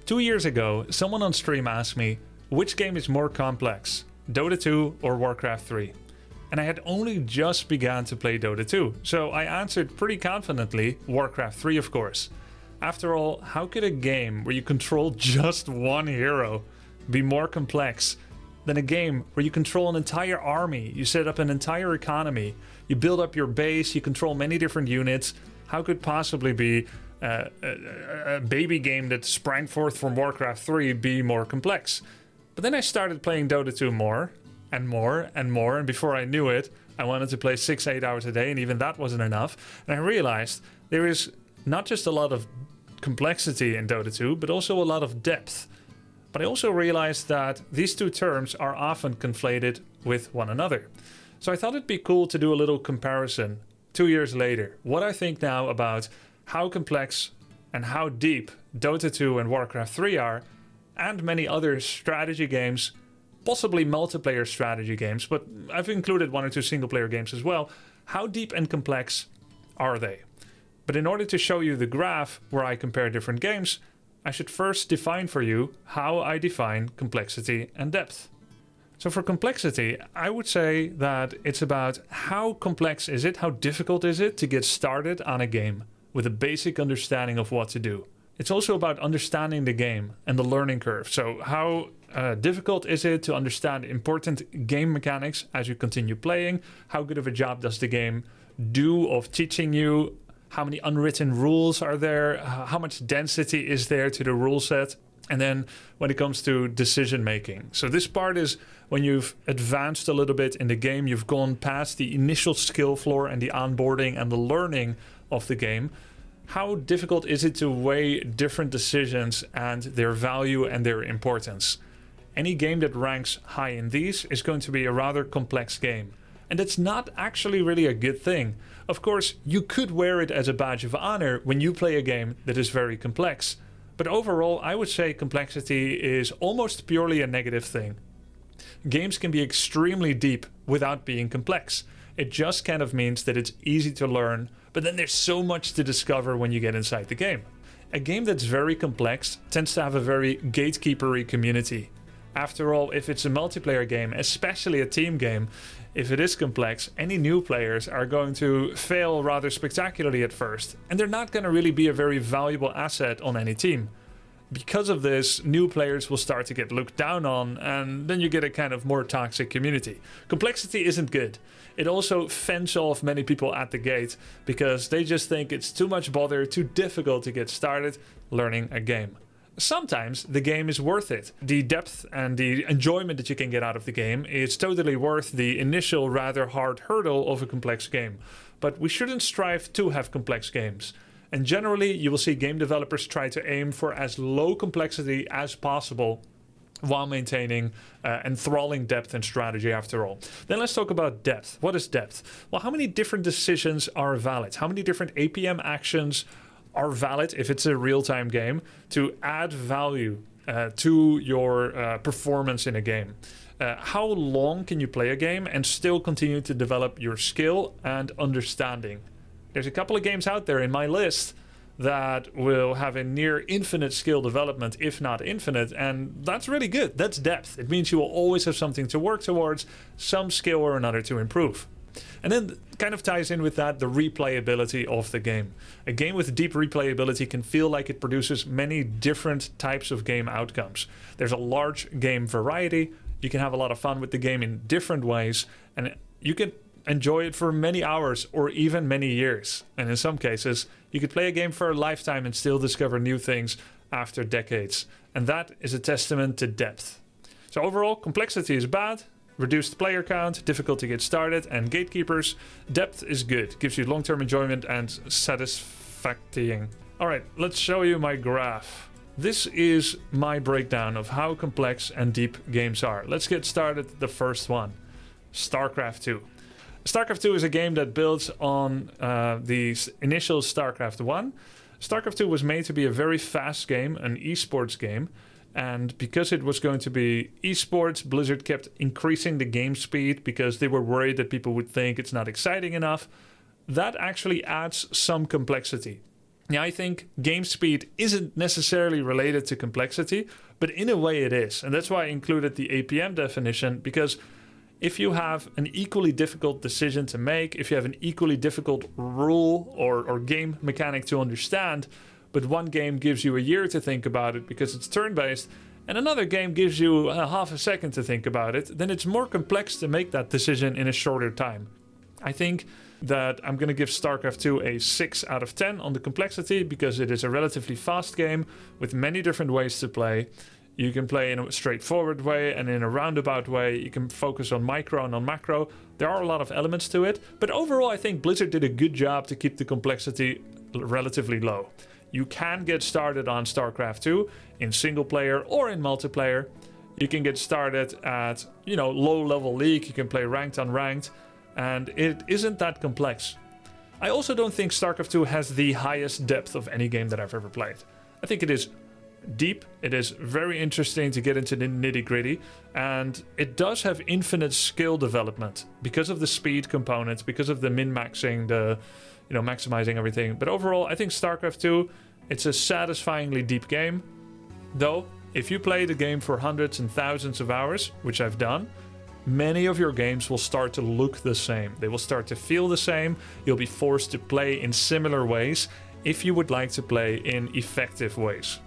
2 years ago, someone on stream asked me, which game is more complex, Dota 2 or Warcraft 3? And I had only just begun to play Dota 2, so I answered pretty confidently, Warcraft 3 of course. After all, how could a game where you control just one hero be more complex than a game where you control an entire army, you set up an entire economy, you build up your base, you control many different units? How could possibly be a baby game that sprang forth from Warcraft 3 be more complex? But then I started playing Dota 2 more and more and more, and before I knew it, I wanted to play 6-8 hours a day, and even that wasn't enough. And I realized there is not just a lot of complexity in Dota 2, but also a lot of depth. But I also realized that these two terms are often conflated with one another. So I thought it'd be cool to do a little comparison 2 years later, what I think now about how complex and how deep Dota 2 and Warcraft 3 are, and many other strategy games, possibly multiplayer strategy games, but I've included 1 or 2 single player games as well. How deep and complex are they? But in order to show you the graph where I compare different games, I should first define for you how I define complexity and depth. So for complexity, I would say that it's about how complex is it, how difficult is it to get started on a game with a basic understanding of what to do. It's also about understanding the game and the learning curve. So how difficult is it to understand important game mechanics as you continue playing? How good of a job does the game do of teaching you? How many unwritten rules are there? How much density is there to the rule set? And then when it comes to decision making. So this part is when you've advanced a little bit in the game, you've gone past the initial skill floor and the onboarding and the learning of the game. How difficult is it to weigh different decisions and their value and their importance? Any game that ranks high in these is going to be a rather complex game. And that's not actually really a good thing. Of course, you could wear it as a badge of honor when you play a game that is very complex. But overall, I would say complexity is almost purely a negative thing. Games can be extremely deep without being complex. It just kind of means that it's easy to learn, but then there's so much to discover when you get inside the game. A game that's very complex tends to have a very gatekeepery community. After all, if it's a multiplayer game, especially a team game, if it is complex, any new players are going to fail rather spectacularly at first, and they're not going to really be a very valuable asset on any team. Because of this, new players will start to get looked down on, and then you get a kind of more toxic community. Complexity isn't good. It also fends off many people at the gate, because they just think it's too much bother, too difficult to get started learning a game. Sometimes the game is worth it. The depth and the enjoyment that you can get out of the game is totally worth the initial rather hard hurdle of a complex game. But we shouldn't strive to have complex games. And generally, you will see game developers try to aim for as low complexity as possible while maintaining enthralling depth and strategy after all. Then let's talk about depth. What is depth? Well, how many different decisions are valid? How many different APM actions are valid if it's a real-time game to add value to your performance in a game? How long can you play a game and still continue to develop your skill and understanding? There's a couple of games out there in my list that will have a near infinite skill development, if not infinite, and that's really good. That's depth. It means you will always have something to work towards, some skill or another to improve. And then kind of ties in with that the replayability of the game. A game with deep replayability can feel like it produces many different types of game outcomes. There's a large game variety. You can have a lot of fun with the game in different ways, and you can enjoy it for many hours or even many years. And in some cases, you could play a game for a lifetime and still discover new things after decades. And that is a testament to depth. So overall, complexity is bad. Reduced player count, difficult to get started, and gatekeepers. Depth is good, gives you long-term enjoyment and satisfacting. Alright, let's show you my graph. This is my breakdown of how complex and deep games are. Let's get started. The first one, Starcraft 2. Starcraft 2 is a game that builds on the initial Starcraft 1. Starcraft 2 was made to be a very fast game, an esports game. And because it was going to be esports, Blizzard kept increasing the game speed because they were worried that people would think it's not exciting enough. That actually adds some complexity. Yeah, I think game speed isn't necessarily related to complexity, but in a way it is. And that's why I included the APM definition, because if you have an equally difficult decision to make, if you have an equally difficult rule or game mechanic to understand, but one game gives you a year to think about it because it's turn-based, and another game gives you half a second to think about it, then it's more complex to make that decision in a shorter time. I think that I'm going to give StarCraft 2 a 6 out of 10 on the complexity because it is a relatively fast game with many different ways to play. You can play in a straightforward way and in a roundabout way. You can focus on micro and on macro. There are a lot of elements to it, but overall I think Blizzard did a good job to keep the complexity relatively low. You can get started on StarCraft 2 in single player or in multiplayer. You can get started at, low level league. You can play ranked, unranked. And it isn't that complex. I also don't think StarCraft 2 has the highest depth of any game that I've ever played. I think it is deep, it is very interesting to get into the nitty-gritty, and it does have infinite skill development because of the speed components, because of the min-maxing, the maximizing everything. But overall, I think StarCraft 2, it's a satisfyingly deep game. Though, if you play the game for hundreds and thousands of hours, which I've done, many of your games will start to look the same. They will start to feel the same. You'll be forced to play in similar ways if you would like to play in effective ways.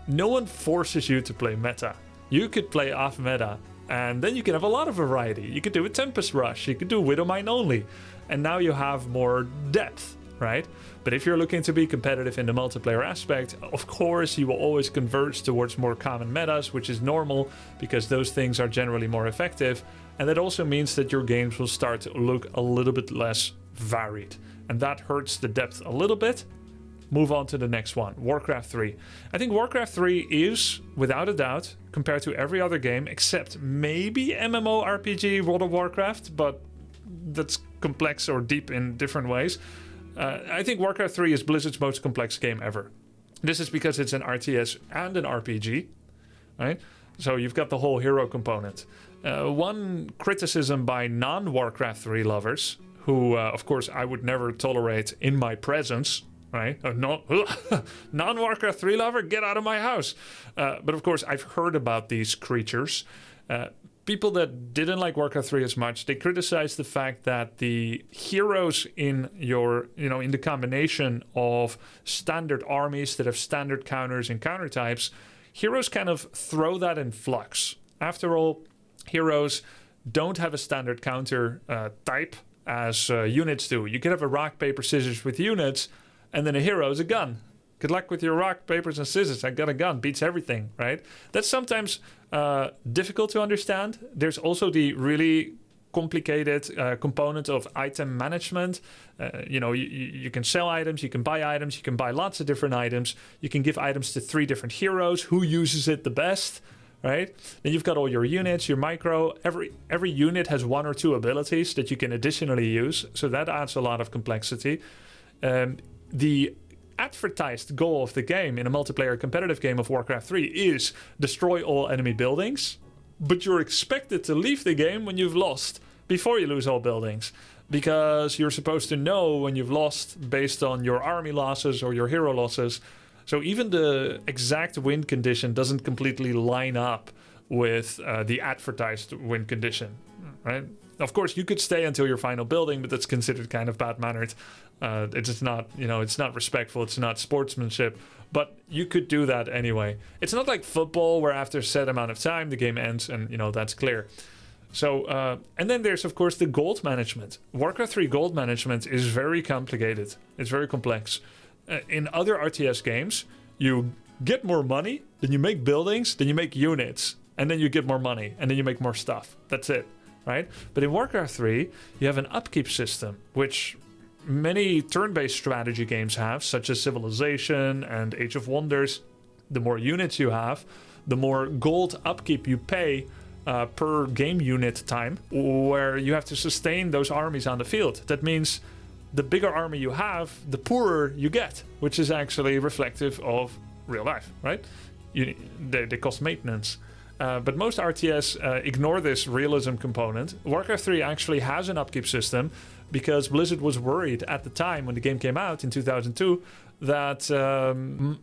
No one forces you to play meta. You could play off meta, and then you can have a lot of variety. You could do a Tempest Rush, you could do Widowmine only, and now you have more depth, right? But if you're looking to be competitive in the multiplayer aspect, of course you will always converge towards more common metas, which is normal because those things are generally more effective. And that also means that your games will start to look a little bit less varied. And that hurts the depth a little bit. Move on to the next one, Warcraft 3. I think Warcraft 3 is, without a doubt, compared to every other game, except maybe MMORPG World of Warcraft, but that's complex or deep in different ways. I think Warcraft 3 is Blizzard's most complex game ever. This is because it's an RTS and an RPG, right? So you've got the whole hero component. One criticism by non-Warcraft 3 lovers, who, of course, I would never tolerate in my presence, right? Non-Warcraft 3 lover, get out of my house. But of course, I've heard about these creatures. People that didn't like Warcraft 3 as much, they criticized the fact that the heroes in in the combination of standard armies that have standard counters and counter types, heroes kind of throw that in flux. After all, heroes don't have a standard counter type as units do. You can have a rock, paper, scissors with units, and then a hero is a gun. Good luck with your rock, papers, and scissors. I got a gun. Beats everything, right? That's sometimes difficult to understand. There's also the really complicated component of item management. You can sell items, you can buy items, you can buy lots of different items. You can give items to 3 different heroes. Who uses it the best, right? Then you've got all your units, your micro. Every unit has 1 or 2 abilities that you can additionally use. So that adds a lot of complexity. The advertised goal of the game in a multiplayer competitive game of Warcraft 3 is destroy all enemy buildings, but you're expected to leave the game when you've lost before you lose all buildings, because you're supposed to know when you've lost based on your army losses or your hero losses. So even the exact win condition doesn't completely line up with the advertised win condition, right? Of course, you could stay until your final building, but that's considered kind of bad-mannered. It's not, it's not respectful. It's not sportsmanship. But you could do that anyway. It's not like football, where after a set amount of time the game ends, and that's clear. So, and then there's of course the gold management. Warcraft 3 gold management is very complicated. It's very complex. In other RTS games, you get more money, then you make buildings, then you make units, and then you get more money, and then you make more stuff. That's it. Right? But in Warcraft 3, you have an upkeep system, which many turn-based strategy games have, such as Civilization and Age of Wonders. The more units you have, the more gold upkeep you pay per game unit time, where you have to sustain those armies on the field. That means the bigger army you have, the poorer you get, which is actually reflective of real life, right? They cost maintenance. But most RTS ignore this realism component. Warcraft 3 actually has an upkeep system because Blizzard was worried at the time when the game came out in 2002 that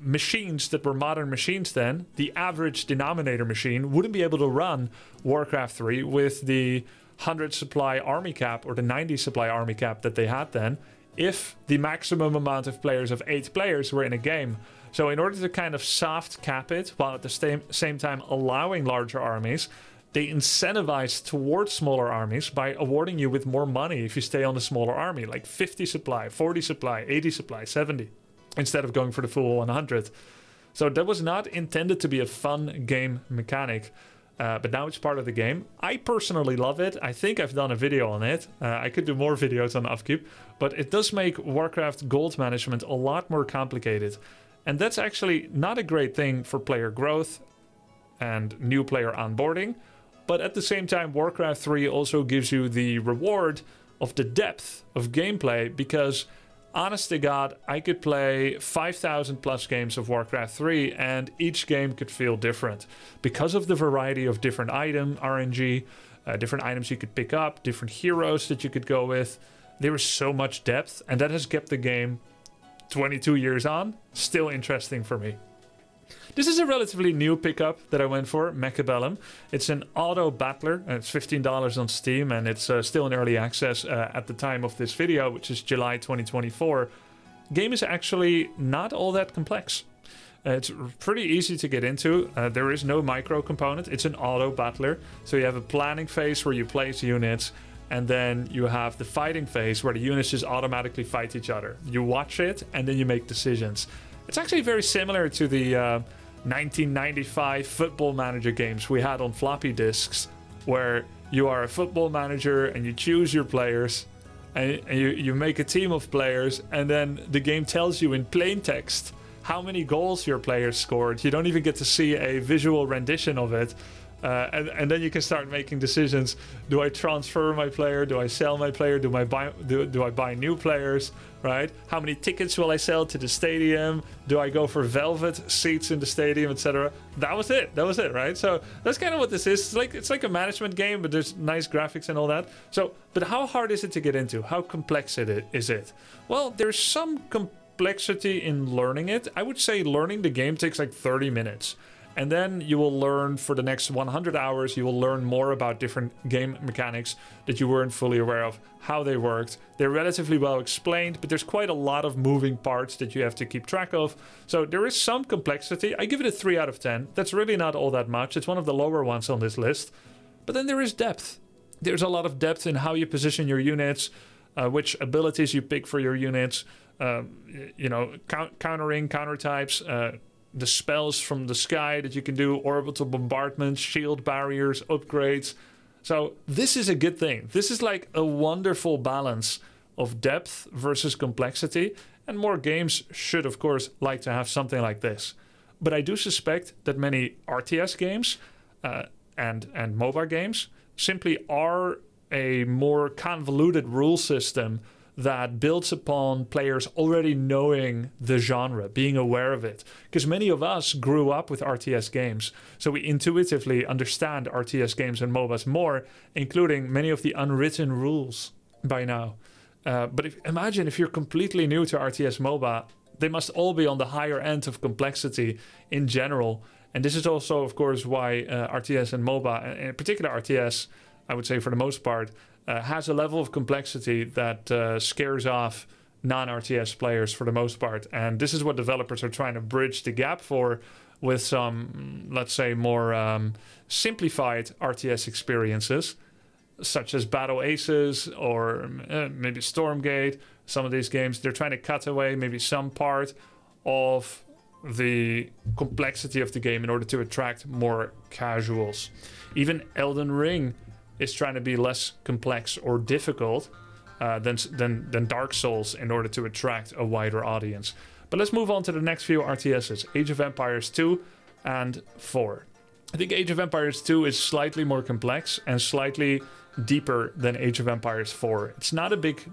machines that were modern machines then, the average denominator machine, wouldn't be able to run Warcraft 3 with the 100 supply army cap or the 90 supply army cap that they had then, if the maximum amount of players of 8 players were in a game. So in order to kind of soft cap it, while at the same time allowing larger armies, they incentivize towards smaller armies by awarding you with more money if you stay on the smaller army, like 50 supply, 40 supply, 80 supply, 70, instead of going for the full 100. So that was not intended to be a fun game mechanic, but now it's part of the game. I personally love it. I think I've done a video on it. I could do more videos on upkeep, but it does make Warcraft gold management a lot more complicated. And that's actually not a great thing for player growth and new player onboarding. But at the same time, Warcraft 3 also gives you the reward of the depth of gameplay, because honest to God, I could play 5,000 plus games of Warcraft 3 and each game could feel different because of the variety of different item RNG, different items you could pick up, different heroes that you could go with. There is so much depth, and that has kept the game 22 years on still interesting for me. This is a relatively new pickup that I went for, Mechabellum. It's an auto battler, and it's $15 on Steam, and it's still in early access at the time of this video, which is July 2024. Game is actually not all that complex. It's pretty easy to get into. There is no micro component. It's an auto battler, so you have a planning phase where you place units, and then you have the fighting phase where the units just automatically fight each other. You watch it, and then you make decisions. It's actually very similar to the 1995 football manager games we had on floppy disks, where you are a football manager and you choose your players, and you make a team of players, and then the game tells you in plain text how many goals your players scored. You don't even get to see a visual rendition of it. And then you can start making decisions. Do I transfer my player? Do I sell my player? Do I buy new players? Right? How many tickets will I sell to the stadium? Do I go for velvet seats in the stadium, etc.? That was it, right? So that's kind of what this is. It's like a management game, but there's nice graphics and all that. So, but how hard is it to get into? How complex is it? Well, there's some complexity in learning it. I would say learning the game takes like 30 minutes. And then you will learn for the next 100 hours, you will learn more about different game mechanics that you weren't fully aware of, how they worked. They're relatively well explained, but there's quite a lot of moving parts that you have to keep track of. So there is some complexity. I give it a 3 out of 10. That's really not all that much. It's one of the lower ones on this list. But then there is depth. There's a lot of depth in how you position your units, which abilities you pick for your units, countering, counter types, the spells from the sky that you can do, orbital bombardments, shield barriers, upgrades. So this is a good thing. This is like a wonderful balance of depth versus complexity, and more games should, of course, like to have something like this. But I do suspect that many RTS games and MOBA games simply are a more convoluted rule system that builds upon players already knowing the genre, being aware of it. Because many of us grew up with RTS games, so we intuitively understand RTS games and MOBAs more, including many of the unwritten rules by now. But imagine if you're completely new to RTS MOBA, they must all be on the higher end of complexity in general. And this is also, of course, why RTS and MOBA, and in particular RTS, I would say for the most part, has a level of complexity that scares off non-RTS players for the most part. And this is what developers are trying to bridge the gap for with some, let's say, more simplified RTS experiences, such as Battle Aces or maybe Stormgate. Some of these games, they're trying to cut away maybe some part of the complexity of the game in order to attract more casuals. Even Elden Ring is trying to be less complex or difficult than Dark Souls in order to attract a wider audience. But let's move on to the next few RTSs, Age of Empires 2 and 4. I think Age of Empires 2 is slightly more complex and slightly deeper than Age of Empires 4. It's not a big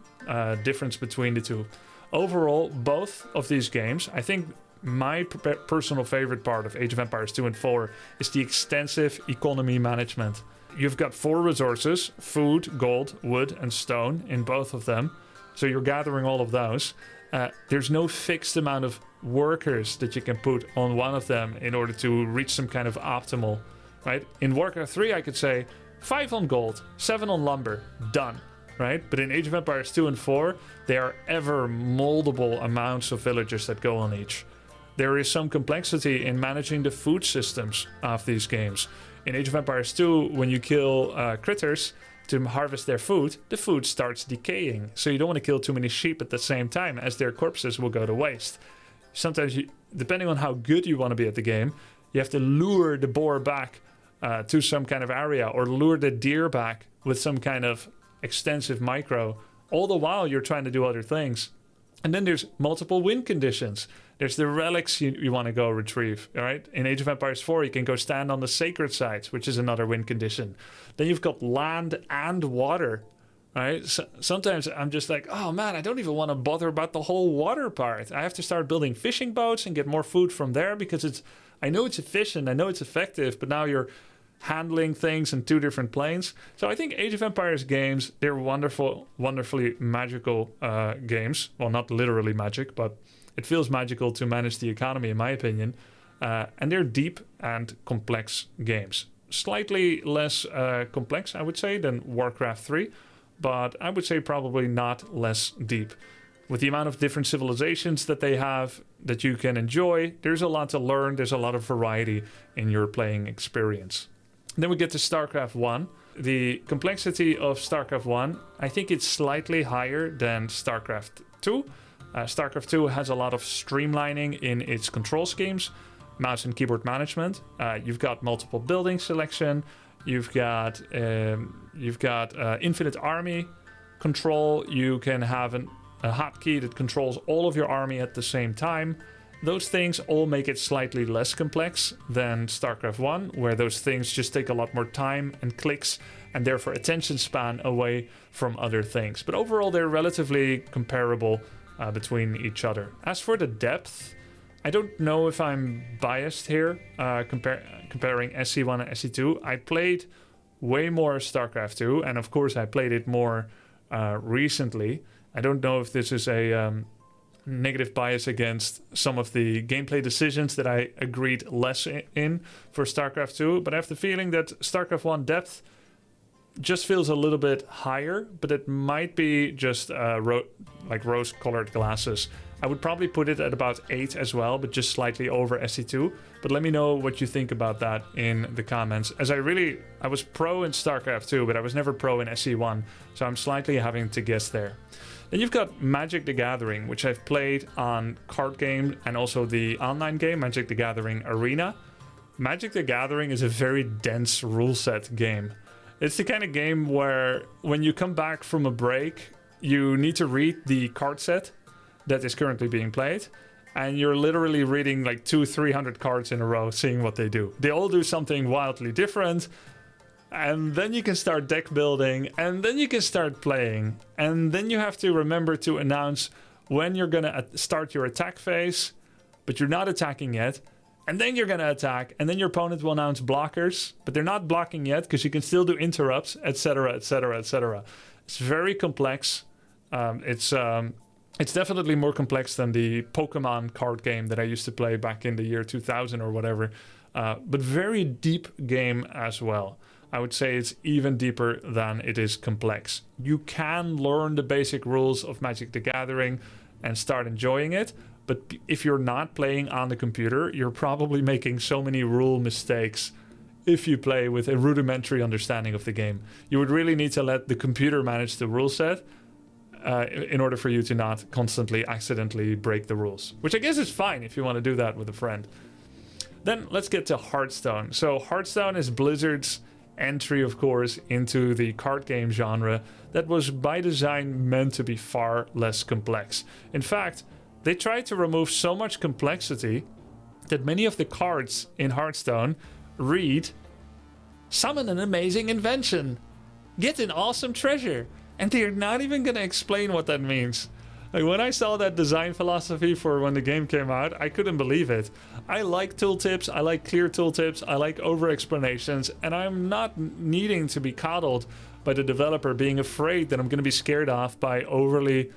difference between the two. Overall, both of these games, I think my personal favorite part of Age of Empires 2 and 4 is the extensive economy management. You've got 4 resources: food, gold, wood, and stone in both of them. So you're gathering all of those. There's no fixed amount of workers that you can put on one of them in order to reach some kind of optimal, right? In Warcraft 3, I could say 5 on gold, 7 on lumber, done, right? But in Age of Empires 2 and 4, there are ever moldable amounts of villagers that go on each. There is some complexity in managing the food systems of these games. In Age of Empires 2, when you kill critters to harvest their food, the food starts decaying. So you don't want to kill too many sheep at the same time, as their corpses will go to waste. Sometimes, depending on how good you want to be at the game, you have to lure the boar back to some kind of area, or lure the deer back with some kind of extensive micro. All the while you're trying to do other things. And then there's multiple win conditions. There's the relics you want to go retrieve, all right? In Age of Empires 4, you can go stand on the sacred sites, which is another win condition. Then you've got land and water, right? So sometimes I'm just like, oh man, I don't even want to bother about the whole water part. I have to start building fishing boats and get more food from there, because I know it's efficient, I know it's effective, but now you're handling things in 2 different planes. So I think Age of Empires games, they're wonderfully magical games. Well, not literally magic, but it feels magical to manage the economy, in my opinion. And they're deep and complex games. Slightly less complex, I would say, than Warcraft 3, but I would say probably not less deep. With the amount of different civilizations that they have that you can enjoy, there's a lot to learn. There's a lot of variety in your playing experience. Then we get to Starcraft 1. The complexity of Starcraft 1, I think it's slightly higher than Starcraft 2. Starcraft 2 has a lot of streamlining in its control schemes, mouse and keyboard management. You've got multiple building selection. You've got infinite army control. You can have a hotkey that controls all of your army at the same time. Those things all make it slightly less complex than StarCraft 1, where those things just take a lot more time and clicks, and therefore attention span away from other things. But overall, they're relatively comparable between each other. As for the depth, I don't know if I'm biased here comparing SC1 and SC2. I played way more StarCraft 2, and of course I played it more recently. I don't know if this is a negative bias against some of the gameplay decisions that I agreed less in for StarCraft 2, but I have the feeling that StarCraft 1 depth just feels a little bit higher, but it might be just like rose-colored glasses. I would probably put it at about 8 as well, but just slightly over SC2. But let me know what you think about that in the comments, as I was pro in StarCraft 2, but I was never pro in SC1, so I'm slightly having to guess there. Then you've got Magic the Gathering, which I've played on card game and also the online game, Magic the Gathering Arena. Magic the Gathering is a very dense rule set game. It's the kind of game where when you come back from a break, you need to read the card set that is currently being played, and you're literally reading like 200-300 cards in a row, seeing what they do. They all do something wildly different, and then you can start deck building, and then you can start playing, and then you have to remember to announce when you're gonna start your attack phase, but you're not attacking yet, and then you're gonna attack, and then your opponent will announce blockers, but they're not blocking yet because you can still do interrupts, etc., etc., etc. It's very complex. It's definitely more complex than the Pokemon card game that I used to play back in the year 2000 or whatever, but very deep game as well. I would say it's even deeper than it is complex. You can learn the basic rules of Magic the Gathering and start enjoying it, but if you're not playing on the computer, you're probably making so many rule mistakes if you play with a rudimentary understanding of the game. You would really need to let the computer manage the rule set in order for you to not constantly accidentally break the rules, which I guess is fine if you want to do that with a friend. Then let's get to Hearthstone. So Hearthstone is Blizzard's entry, of course, into the card game genre that was by design meant to be far less complex. In fact, they tried to remove so much complexity that many of the cards in Hearthstone read, "Summon an amazing invention, get an awesome treasure," and they're not even going to explain what that means. Like when I saw that design philosophy for when the game came out, I couldn't believe it. I like tooltips, I like clear tooltips, I like over explanations, and I'm not needing to be coddled by the developer being afraid that I'm going to be scared off by overly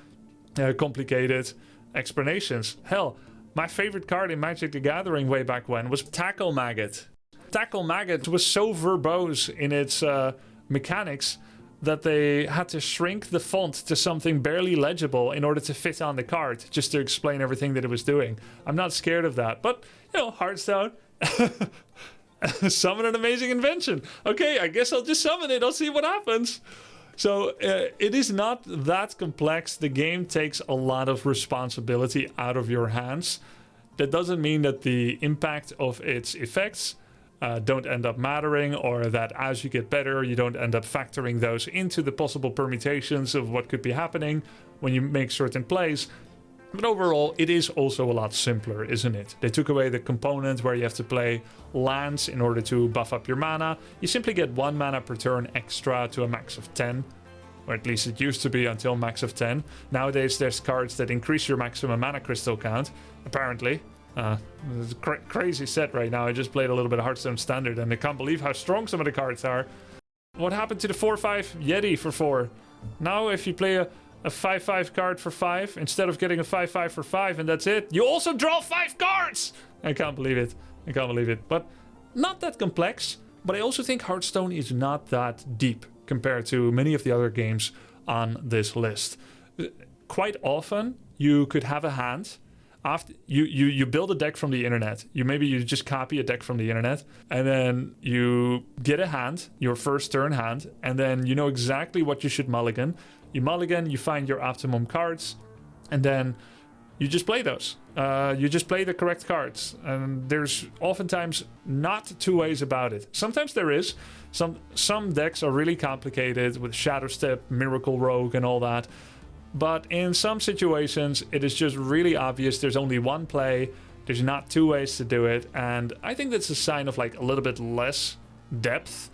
complicated explanations. Hell, my favorite card in Magic the Gathering way back when was Tackle Maggot. Tackle Maggot was so verbose in its mechanics that they had to shrink the font to something barely legible in order to fit on the card, just to explain everything that it was doing. I'm not scared of that, but, you know, Hearthstone, summon an amazing invention. Okay, I guess I'll just summon it, I'll see what happens. So it is not that complex. The game takes a lot of responsibility out of your hands. That doesn't mean that the impact of its effects don't end up mattering, or that as you get better you don't end up factoring those into the possible permutations of what could be happening when you make certain plays. But overall it is also a lot simpler, isn't it? They took away the component where you have to play lands in order to buff up your mana. You simply get 1 mana per turn extra to a max of 10, or at least it used to be until max of 10. Nowadays there's cards that increase your maximum mana crystal count, apparently. It's a crazy set right now. I just played a little bit of Hearthstone Standard and I can't believe how strong some of the cards are. What happened to the 4/5 Yeti for 4? Now if you play a 5/5 card for 5 instead of getting a 5/5 for 5 and that's it, you also draw 5 cards! I can't believe it. I can't believe it. But not that complex. But I also think Hearthstone is not that deep compared to many of the other games on this list. Quite often you could have a hand. After you build a deck from the internet. You just copy a deck from the internet, and then you get a hand, your first turn hand, and then you know exactly what you should mulligan. You mulligan, you find your optimum cards, and then you just play those. You just play the correct cards, and there's oftentimes not two ways about it. Sometimes there is. Some decks are really complicated with Shadow Step, Miracle Rogue, and all that. But in some situations, it is just really obvious there's only one play, there's not two ways to do it, and I think that's a sign of like a little bit less depth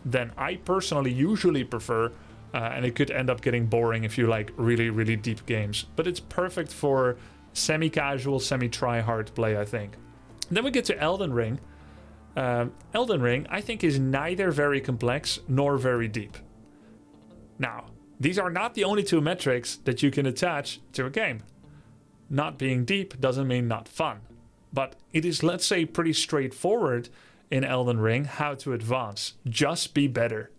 than I personally usually prefer, and it could end up getting boring if you like really, really deep games. But it's perfect for semi-casual, semi-try-hard play, I think. And then we get to Elden Ring. Elden Ring, I think, is neither very complex nor very deep. Now, these are not the only two metrics that you can attach to a game. Not being deep doesn't mean not fun. But it is, let's say, pretty straightforward in Elden Ring how to advance. Just be better.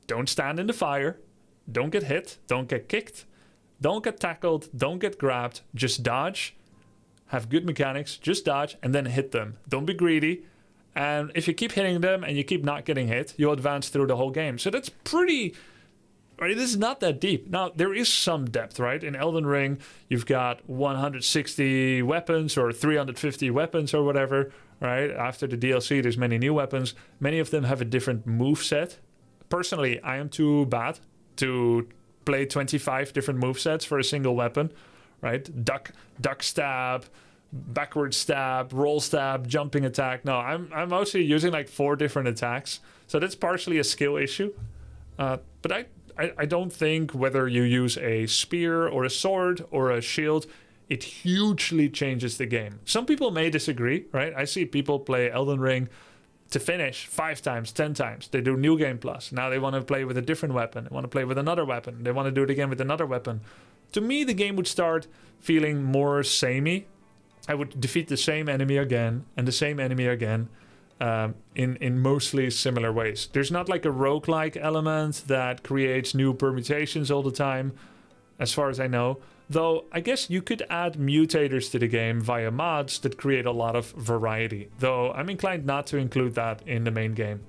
Don't stand in the fire. Don't get hit. Don't get kicked. Don't get tackled. Don't get grabbed. Just dodge. Have good mechanics. Just dodge and then hit them. Don't be greedy. And if you keep hitting them and you keep not getting hit, you'll advance through the whole game. So that's pretty... Right, it is not that deep. Now, there is some depth, right? In Elden Ring, you've got 160 weapons or 350 weapons or whatever, right? After the DLC, there's many new weapons. Many of them have a different move set. Personally, I am too bad to play 25 different move sets for a single weapon, right? Duck stab, backward stab, roll stab, jumping attack. No, I'm mostly using like 4 different attacks. So that's partially a skill issue. But I don't think whether you use a spear or a sword or a shield, it hugely changes the game. Some people may disagree, right? I see people play Elden Ring to finish 5 times, 10 times. They do New Game Plus. Now they want to play with a different weapon. They want to play with another weapon. They want to do it again with another weapon. To me, the game would start feeling more samey. I would defeat the same enemy again and the same enemy again. In mostly similar ways. There's not like a roguelike element that creates new permutations all the time, as far as I know. Though, I guess you could add mutators to the game via mods that create a lot of variety. Though, I'm inclined not to include that in the main game.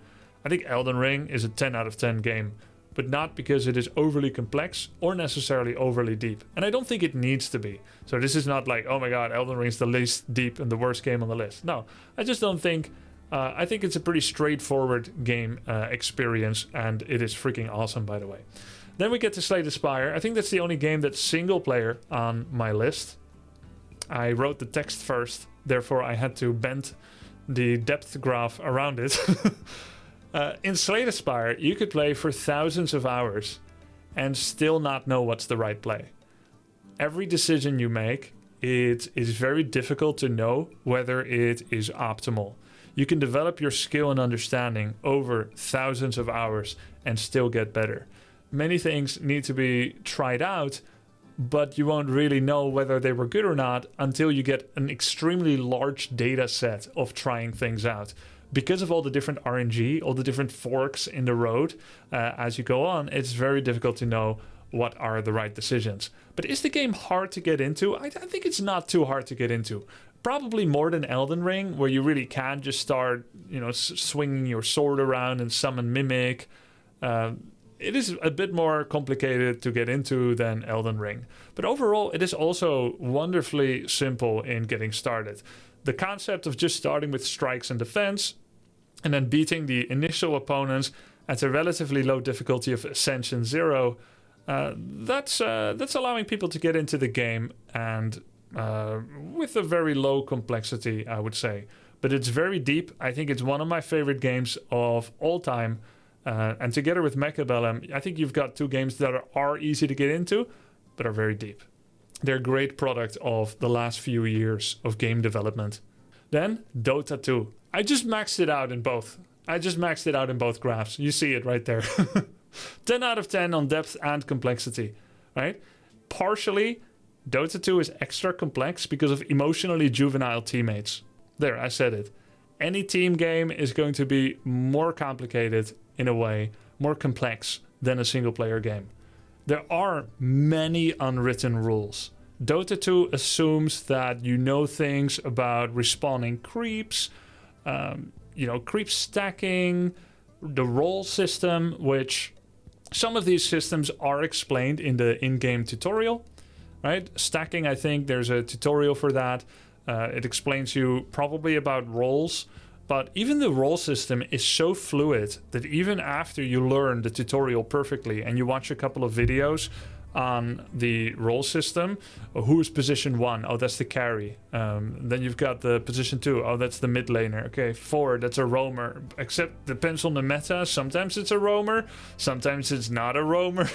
I think Elden Ring is a 10 out of 10 game, but not because it is overly complex or necessarily overly deep. And I don't think it needs to be. So this is not like, oh my god, Elden Ring is the least deep and the worst game on the list. No, I just don't think... I think it's a pretty straightforward game experience, and it is freaking awesome, by the way. Then we get to Slay the Spire. I think that's the only game that's single player on my list. I wrote the text first, therefore I had to bend the depth graph around it. In Slay the Spire, you could play for thousands of hours and still not know what's the right play. every decision you make, it is very difficult to know whether it is optimal. You can develop your skill and understanding over thousands of hours and still get better. Many things need to be tried out, but you won't really know whether they were good or not until you get an extremely large data set of trying things out. Because of all the different RNG, all the different forks in the road as you go on, it's very difficult to know what are the right decisions. But is the game hard to get into? I think it's not too hard to get into. Probably more than Elden Ring, where you really can just start, swinging your sword around and summon Mimic. It is a bit more complicated to get into than Elden Ring. But overall, it is also wonderfully simple in getting started. The concept of just starting with strikes and defense, and then beating the initial opponents at a relatively low difficulty of Ascension 0, that's allowing people to get into the game and with a very low complexity, I would say. But it's very deep. I think it's one of my favorite games of all time. And together with Mechabellum, I think you've got two games that are easy to get into, but are very deep. They're a great product of the last few years of game development. Then, DotA 2. I just maxed it out in both. Graphs. You see it right there. 10 out of 10 on depth and complexity, right? Partially, Dota 2 is extra complex because of emotionally juvenile teammates. There, I said it. Any team game is going to be more complicated in a way, more complex than a single player game. There are many unwritten rules. Dota 2 assumes that you know things about respawning creeps, creep stacking, the role system, which some of these systems are explained in the in-game tutorial, right? Stacking, I think there's a tutorial for that. It explains you probably about roles, but even the role system is so fluid that even after you learn the tutorial perfectly and you watch a couple of videos on the role system, who's position 1? Oh, that's the carry. Then you've got the position 2. Oh, that's the mid laner. Okay, 4, that's a roamer. Except depends on the meta. Sometimes it's a roamer, sometimes it's not a roamer.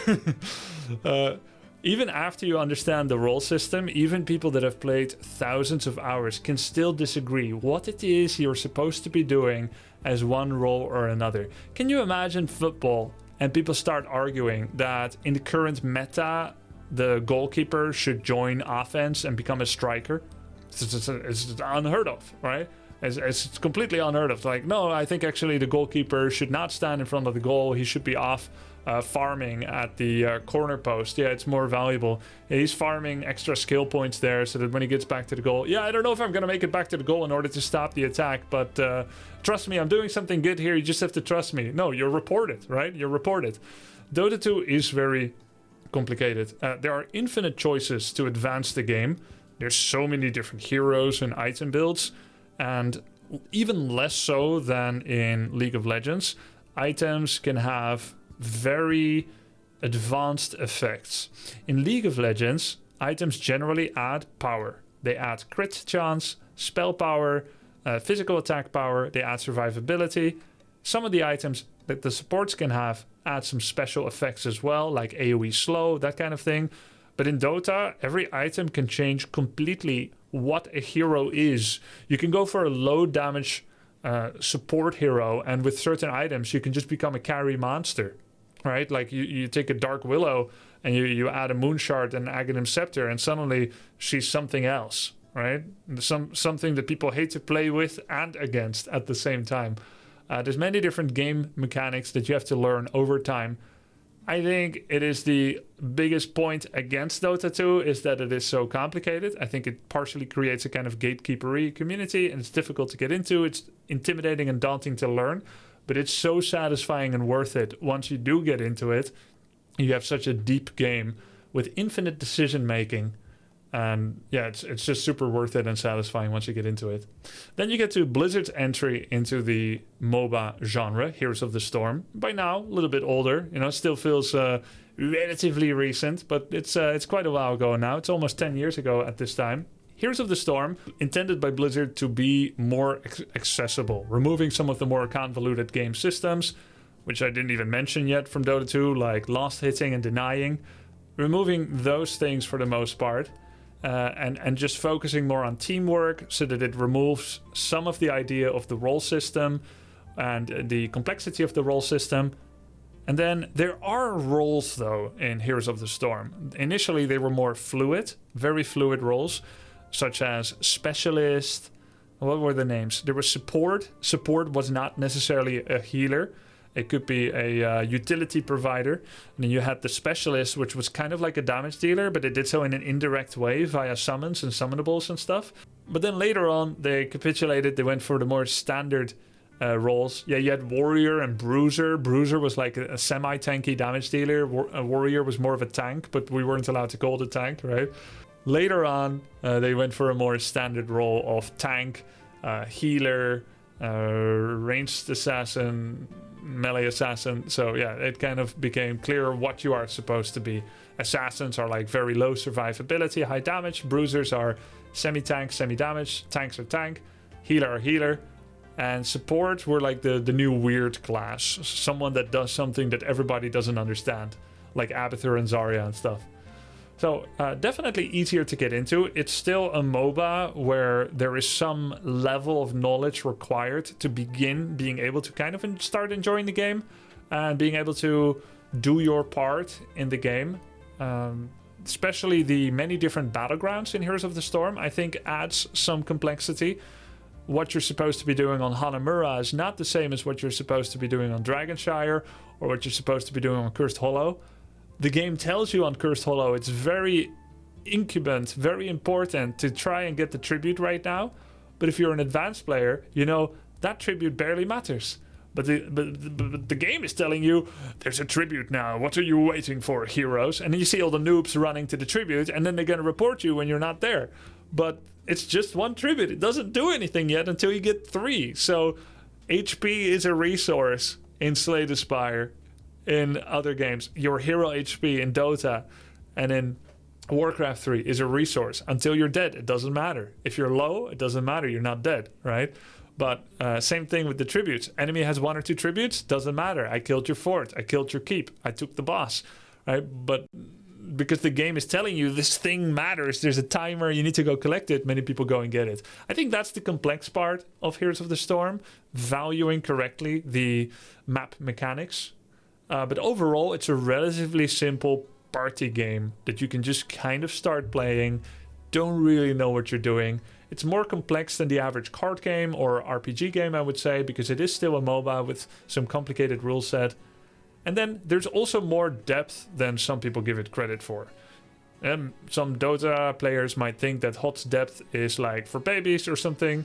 Even after you understand the role system, even people that have played thousands of hours can still disagree what it is you're supposed to be doing as one role or another. Can you imagine football and people start arguing that in the current meta, the goalkeeper should join offense and become a striker? It's unheard of, right? It's completely unheard of. Like, no, I think actually the goalkeeper should not stand in front of the goal. He should be off farming at the corner post. Yeah, it's more valuable. Yeah, he's farming extra skill points there so that when he gets back to the goal, I don't know if I'm going to make it back to the goal in order to stop the attack, but trust me, I'm doing something good here. You just have to trust me. No, you're reported, right? You're reported. Dota 2 is very complicated. There are infinite choices to advance the game. There's so many different heroes and item builds, and even less so than in League of Legends. Items can have very advanced effects. In League of Legends, items generally add power. They add crit chance, spell power, physical attack power, they add survivability. Some of the items that the supports can have add some special effects as well, like AoE slow, that kind of thing. But in Dota, every item can change completely what a hero is. You can go for a low damage support hero, and with certain items, you can just become a carry monster, right? Like you take a Dark Willow and you add a Moonshard and Aghanim Scepter, and suddenly she's something else, right? Something that people hate to play with and against at the same time. There's many different game mechanics that you have to learn over time. I think it is the biggest point against Dota 2 is that it is so complicated. I think it partially creates a kind of gatekeepery community, and it's difficult to get into. It's intimidating and daunting to learn, but it's so satisfying and worth it. Once you do get into it, you have such a deep game with infinite decision making. And yeah, it's just super worth it and satisfying once you get into it. Then you get to Blizzard's entry into the MOBA genre, Heroes of the Storm. By now, a little bit older, still feels relatively recent, but it's quite a while ago now. It's almost 10 years ago at this time. Heroes of the Storm, intended by Blizzard to be more accessible, removing some of the more convoluted game systems, which I didn't even mention yet from Dota 2, like lost hitting and denying. removing those things for the most part, and just focusing more on teamwork so that it removes some of the idea of the role system and the complexity of the role system. And then there are roles, though, in Heroes of the Storm. Initially, they were more fluid, very fluid roles, such as Specialist. What were the names? There was Support. Support was not necessarily a healer. It could be a utility provider. And then you had the Specialist, which was kind of like a damage dealer, but it did so in an indirect way via summons and summonables and stuff. But then later on, they capitulated. They went for the more standard roles. Yeah, you had Warrior and Bruiser. Bruiser was like a semi-tanky damage dealer. Warrior was more of a tank, but we weren't allowed to call it a tank, right? Later on, they went for a more standard role of tank, healer, ranged assassin, melee assassin. So yeah, it kind of became clear what you are supposed to be. Assassins are like very low survivability, high damage. Bruisers are semi-tank, semi-damage. Tanks are tank. Healer are healer. And support were like the new weird class. Someone that does something that everybody doesn't understand. Like Abathur and Zarya and stuff. So definitely easier to get into. It's still a MOBA where there is some level of knowledge required to begin being able to kind of start enjoying the game. And being able to do your part in the game. Especially the many different battlegrounds in Heroes of the Storm, I think adds some complexity. What you're supposed to be doing on Hanamura is not the same as what you're supposed to be doing on Dragonshire or what you're supposed to be doing on Cursed Hollow. The game tells you on Cursed Hollow it's very incubant, very important to try and get the tribute right now. But if you're an advanced player, you know that tribute barely matters. But the game is telling you there's a tribute now. What are you waiting for, heroes? And then you see all the noobs running to the tribute, and then they're going to report you when you're not there. But it's just one tribute. It doesn't do anything yet until you get 3. So HP is a resource in Slay the Spire, in other games. Your hero HP in Dota and in Warcraft 3 is a resource. Until you're dead, it doesn't matter. If you're low, it doesn't matter. You're not dead, right? But same thing with the tributes. Enemy has 1 or 2 tributes, doesn't matter. I killed your fort. I killed your keep. I took the boss, right? But because the game is telling you this thing matters, there's a timer, you need to go collect it, many people go and get it. I think that's the complex part of Heroes of the Storm, valuing correctly the map mechanics. But overall, it's a relatively simple party game that you can just kind of start playing, don't really know what you're doing. It's more complex than the average card game or RPG game, I would say, because it is still a MOBA with some complicated rule set. And then there's also more depth than some people give it credit for. Some Dota players might think that HOTS depth is like for babies or something,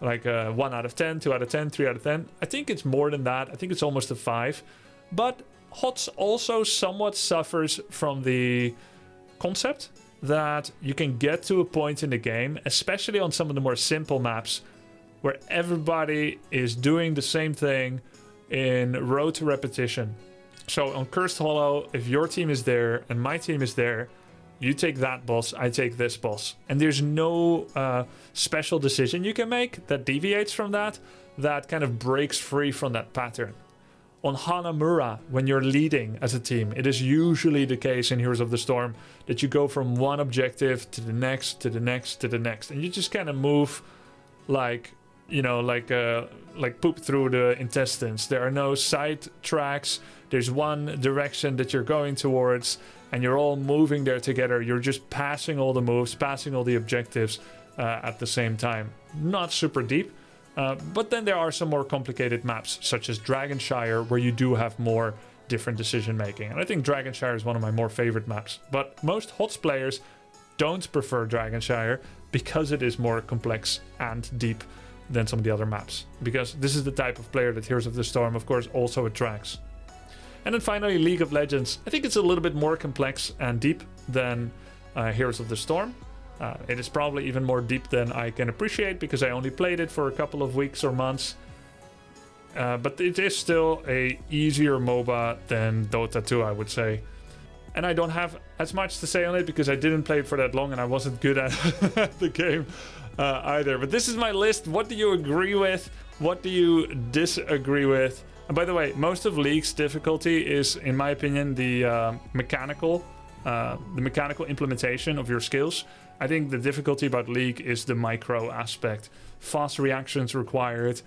like 1 out of 10, 2 out of 10, 3 out of 10. I think it's more than that. I think it's almost a 5. But HOTS also somewhat suffers from the concept that you can get to a point in the game, especially on some of the more simple maps, where everybody is doing the same thing in road to repetition. So on Cursed Hollow, if your team is there and my team is there, you take that boss, I take this boss. And there's no special decision you can make that deviates from that kind of breaks free from that pattern. On Hanamura, when you're leading as a team, it is usually the case in Heroes of the Storm that you go from one objective to the next, to the next, to the next. And you just kind of move like, you know, like poop through the intestines. There are no side tracks. There's one direction that you're going towards, and you're all moving there together. You're just passing all the moves, passing all the objectives at the same time. Not super deep. But then there are some more complicated maps, such as Dragonshire, where you do have more different decision making. And I think Dragonshire is one of my more favorite maps. But most HOTS players don't prefer Dragonshire because it is more complex and deep than some of the other maps. Because this is the type of player that Heroes of the Storm, of course, also attracts. And then finally, League of Legends. I think it's a little bit more complex and deep than Heroes of the Storm. It is probably even more deep than I can appreciate because I only played it for a couple of weeks or months. But it is still a easier MOBA than Dota 2, I would say. And I don't have as much to say on it because I didn't play it for that long and I wasn't good at the game either. But this is my list. What do you agree with? What do you disagree with? And by the way, most of League's difficulty is, in my opinion, the mechanical the mechanical implementation of your skills. I think the difficulty about League is the micro aspect. Fast reactions required.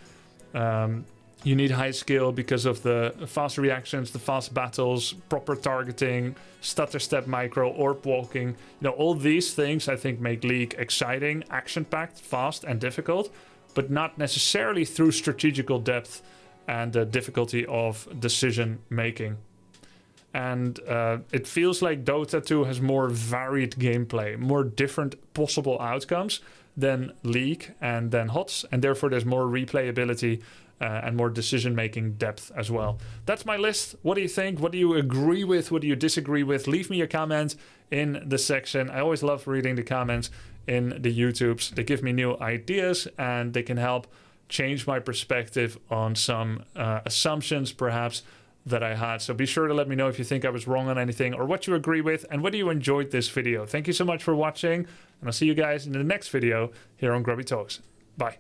You need high skill because of the fast reactions, the fast battles, proper targeting, stutter step micro, orb walking. You know, all these things I think make League exciting, action-packed, fast and difficult, but not necessarily through strategical depth and the difficulty of decision making. And it feels like Dota 2 has more varied gameplay, more different possible outcomes than League and than HOTS, and therefore there's more replayability and more decision-making depth as well. That's my list. What do you think? What do you agree with? What do you disagree with? Leave me your comment in the section. I always love reading the comments in the YouTubes. They give me new ideas and they can help change my perspective on some assumptions perhaps that I had. So be sure to let me know if you think I was wrong on anything or what you agree with and whether you enjoyed this video. Thank you so much for watching, and I'll see you guys in the next video here on Grubby Talks. Bye.